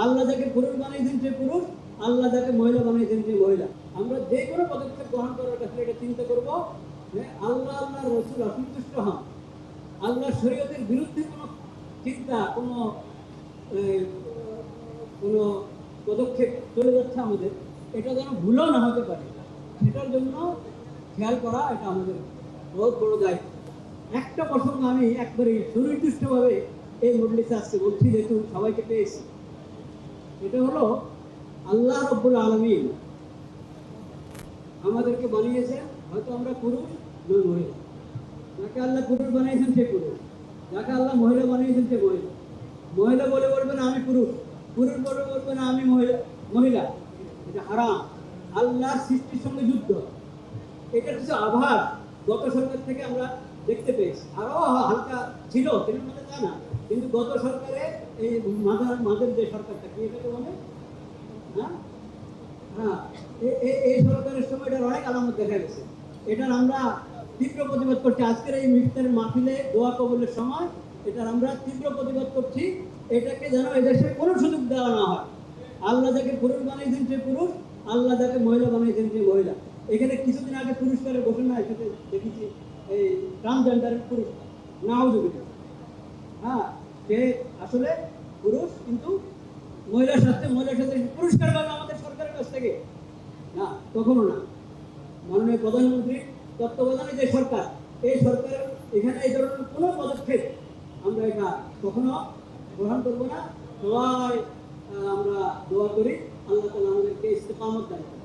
আল্লাহ যাকে পুরুষ বানিয়েছেন সে পুরুষ, আল্লাহ যাকে মহিলা বানিয়েছেন সে মহিলা। আমরা যে কোনো পদক্ষেপ গ্রহণ করার ক্ষেত্রে এটা চিন্তা করবো যে আল্লাহ আল্লাহ রসুল অসন্তুষ্ট হন, আল্লাহ শরীয়তের বিরুদ্ধে কোনো চিন্তা, কোনো কোনো পদক্ষেপ চলে যাচ্ছে আমাদের, এটা যেন ভুলও না হতে পারে, সেটার জন্য খেয়াল করা এটা আমাদের বহুত বড় দায়িত্ব। একটা প্রসঙ্গ আমি একবারে সুনির্দিষ্টভাবে এই মজলিসে আজকে বলছি, যেহেতু সবাইকে পেয়েছি। এটা হলো আল্লাহ রব্বুল আলামিন আমাদেরকে বানিয়েছেন, হয়তো আমরা পুরুষ নয় মহিলা। যাকে আল্লাহ পুরুষ বানিয়েছেন সে পুরুষ, যাকে আল্লাহ মহিলা বানিয়েছেন সে মহিলা। মহিলা বলে বলবে না আমি পুরুষ, পুরুষ বলে বলবে না আমি মহিলা। এটা হারাম, আল্লাহর সৃষ্টির সঙ্গে যুদ্ধ। এটা কিছু আভাস গত সরকার থেকে আমরা দেখতে পেয়েছি, আরো হালকা ছিল সেটার মধ্যে তা না, কিন্তু গত সরকারে এই মাঝের যে সরকারটা কি এটাকে বলে, হ্যাঁ হ্যাঁ, এই সরকারের সময় এটার অনেক আলামত দেখা গেছে। এটার আমরা তীব্র প্রতিবাদ করছি। আজকের এই ইফতারের মাহফিলে দোয়া কবুলের সময় এটার আমরা তীব্র প্রতিবাদ করছি। এটাকে যেন এদেশে কোনো সুযোগ দেওয়া না হয়। আল্লাহ যাকে পুরুষ বানিয়েছেন সে পুরুষ, আল্লাহ যাকে মহিলা বানিয়েছেন সে মহিলা। এখানে কিছুদিন আগে পুরস্কারের ঘোষণা এসেছে, দেখেছি এই ট্রান্সজেন্ডারের পুরস্কার, নাউজুবিল্লাহ। হ্যাঁ, সে আসলে পুরুষ কিন্তু মহিলার সাথে পুরস্কার পাবে আমাদের সরকারের কাছ থেকে না, কখনো না। মাননীয় প্রধানমন্ত্রীর তত্ত্বাবধানে যে সরকার, এই সরকার এখানে এই ধরনের কোনো পদক্ষেপ আমরা এটা কখনো গ্রহণ করবো না। সবাই আমরা দোয়া করি আল্লাহ তাআলা আমাদেরকে ইস্তেকামত দান করেন।